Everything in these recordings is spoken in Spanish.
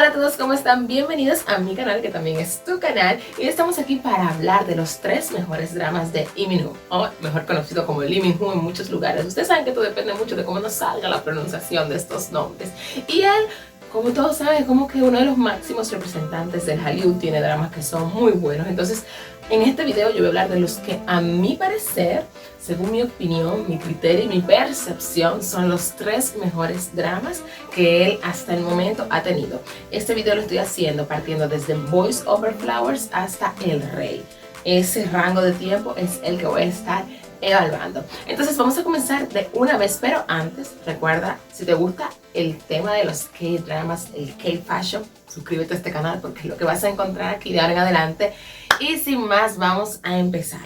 Hola a todos, ¿cómo están? Bienvenidos a mi canal, que también es tu canal. Y estamos aquí para hablar de los 3 mejores dramas de Lee Min-ho, o mejor conocido como Lee Min-ho en muchos lugares. Ustedes saben que todo depende mucho de cómo nos salga la pronunciación de estos nombres. Y él, como todos saben, es como que uno de los máximos representantes del Hallyu. Tiene dramas que son muy buenos. Entonces, en este video yo voy a hablar de los que, a mi parecer, según mi opinión, mi criterio y mi percepción, son los 3 mejores dramas que él hasta el momento ha tenido. Este video lo estoy haciendo partiendo desde Boys Over Flowers hasta El Rey. Ese rango de tiempo es el que voy a estar evaluando. Entonces vamos a comenzar de una vez, pero antes, recuerda, si te gusta el tema de los K-dramas, el K-fashion, suscríbete a este canal porque es lo que vas a encontrar aquí de ahora en adelante. Y sin más, vamos a empezar.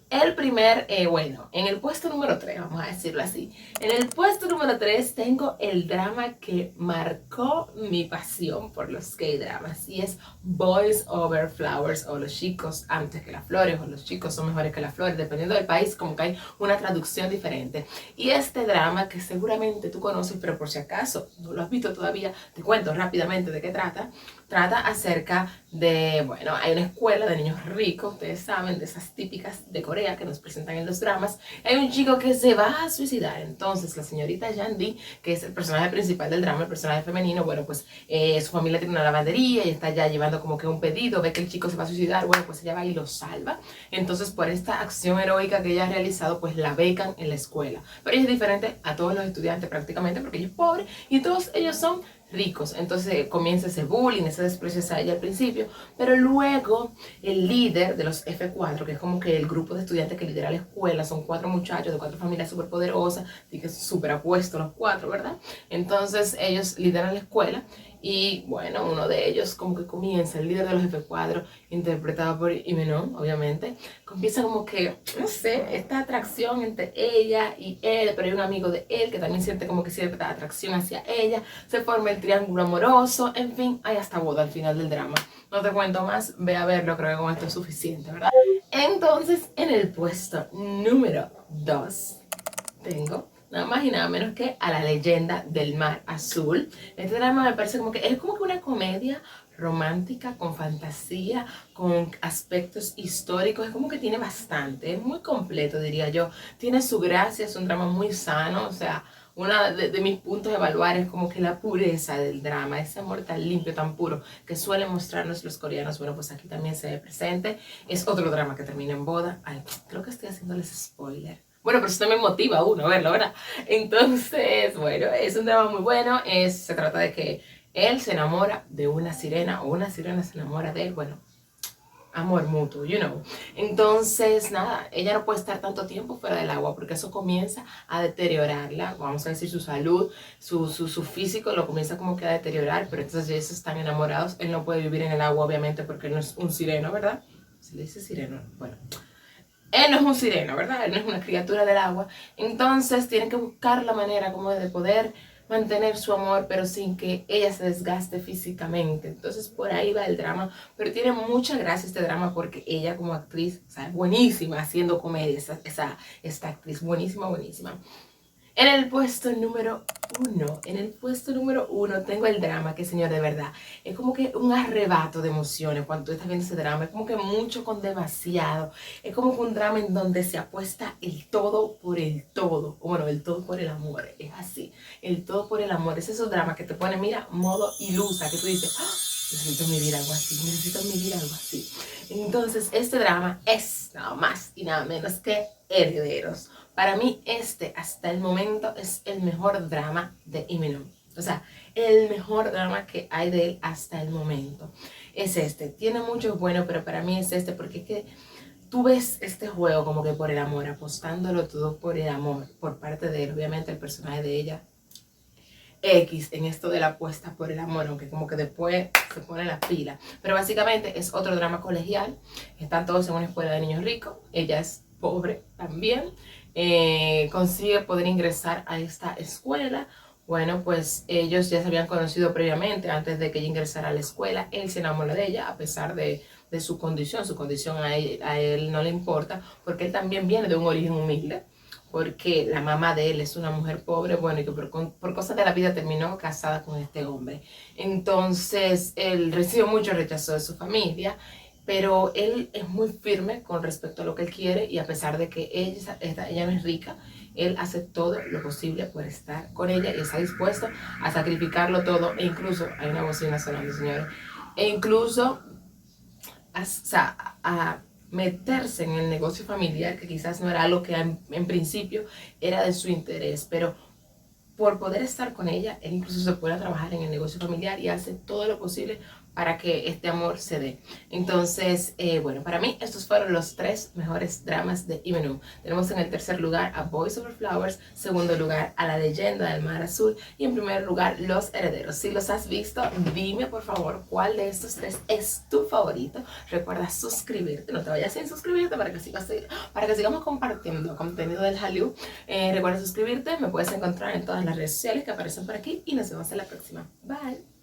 El primer, bueno, en el puesto número 3, vamos a decirlo así. En el puesto número 3 tengo el drama que marcó mi pasión por los K-dramas, y es Boys Over Flowers, o Los chicos antes que las flores, o Los chicos son mejores que las flores, dependiendo del país, como que hay una traducción diferente. Y este drama, que seguramente tú conoces, pero por si acaso no lo has visto todavía, te cuento rápidamente de qué trata. Trata acerca de, bueno, hay una escuela de niños ricos, ustedes saben, de esas típicas de Corea que nos presentan en los dramas. Hay un chico que se va a suicidar. Entonces la señorita Yandy, que es el personaje principal del drama, el personaje femenino, bueno, pues su familia tiene una lavandería y está ya llevando como que un pedido, ve que el chico se va a suicidar, bueno, pues ella va y lo salva. Entonces, por esta acción heroica que ella ha realizado, pues la becan en la escuela. Pero ella es diferente a todos los estudiantes prácticamente, porque ella es pobre y todos ellos son ricos. Entonces comienza ese bullying, ese desprecio hacia ella al principio, pero luego el líder de los F4, que es como que el grupo de estudiantes que lidera la escuela, son 4 muchachos de 4 familias súper poderosas, así que súper apuestos los 4, ¿verdad? Entonces ellos lideran la escuela y bueno, uno de ellos como que comienza, el líder de los F4, interpretado por Lee Min-ho, obviamente, comienza como que, no sé, esta atracción entre ella y él, pero hay un amigo de él que también siente como que cierta atracción hacia ella, se forma el triángulo amoroso, en fin, hay hasta boda al final del drama. No te cuento más, ve a verlo, creo que con esto es suficiente, ¿verdad? Entonces, en el puesto número 2 tengo nada más y nada menos que a La leyenda del mar azul. Este drama me parece como que es como que una comedia romántica con fantasía, con aspectos históricos. Es como que tiene bastante, es muy completo, diría yo. Tiene su gracia, es un drama muy sano, o sea, uno de mis puntos de evaluar es como que la pureza del drama, ese amor tan limpio, tan puro que suelen mostrarnos los coreanos. Bueno, pues aquí también se ve presente. Es otro drama que termina en boda. Ay, creo que estoy haciéndoles spoiler. Bueno, pero eso también motiva a uno a verlo, ¿verdad? Entonces, bueno, es un drama muy bueno. Se trata de que él se enamora de una sirena, o una sirena se enamora de él. Bueno, amor mutuo, you know. Entonces, nada, ella no puede estar tanto tiempo fuera del agua porque eso comienza a deteriorarla, vamos a decir su salud, su físico lo comienza como que a deteriorar, pero entonces ellos están enamorados. Él no puede vivir en el agua, obviamente, porque él no es un sireno, ¿verdad? ¿Se le dice sireno? Bueno, él no es un sireno, ¿verdad? Él no es una criatura del agua. Entonces tienen que buscar la manera como de poder mantener su amor, pero sin que ella se desgaste físicamente. Entonces por ahí va el drama, pero tiene mucha gracia este drama porque ella como actriz, o sea, es buenísima haciendo comedia, esta actriz, buenísima, buenísima. En el puesto número 1, tengo el drama que, señor, de verdad, es como que un arrebato de emociones cuando tú estás viendo ese drama. Es como que mucho con demasiado. Es como que un drama en donde se apuesta el todo por el todo. Bueno, el todo por el amor. Es así. El todo por el amor. Es esos dramas que te ponen, mira, modo ilusa, que tú dices, ¡ah! Necesito vivir algo así, necesito vivir algo así. Entonces, este drama es nada más y nada menos que Herederos. Para mí hasta el momento, es el mejor drama de Lee Min-ho. O sea, el mejor drama que hay de él hasta el momento. Es este. Tiene muchos buenos, pero para mí es este porque es que tú ves este juego como que por el amor, apostándolo todo por el amor, por parte de él. Obviamente el personaje de ella, X, en esto de la apuesta por el amor, aunque como que después se pone la pila. Pero básicamente es otro drama colegial. Están todos en una escuela de niños ricos. Ella es pobre también. Consigue poder ingresar a esta escuela. Bueno, pues ellos ya se habían conocido previamente antes de que ella ingresara a la escuela. Él se enamora de ella a pesar de su condición a él no le importa, porque él también viene de un origen humilde. porque la mamá de él es una mujer pobre, bueno, y que por cosas de la vida terminó casada con este hombre. Entonces, él recibió mucho rechazo de su familia, pero él es muy firme con respecto a lo que él quiere y a pesar de que ella no es rica, él hace todo lo posible por estar con ella y está dispuesto a sacrificarlo todo e incluso, hay una bocina sonando, señores, e incluso a meterse en el negocio familiar, que quizás no era algo que en principio era de su interés, pero por poder estar con ella, él incluso se puede trabajar en el negocio familiar y hace todo lo posible para que este amor se dé. Entonces, bueno, para mí estos fueron los 3 mejores dramas de Lee. Tenemos en el tercer lugar a Boys Over Flowers, segundo lugar a La Leyenda del Mar Azul y en primer lugar Los Herederos. Si los has visto, dime por favor cuál de estos 3 es tu favorito. Recuerda suscribirte, no te vayas sin suscribirte para que sigamos compartiendo contenido del Hallyu. Recuerda suscribirte, me puedes encontrar en todas las redes sociales que aparecen por aquí y nos vemos en la próxima. Bye.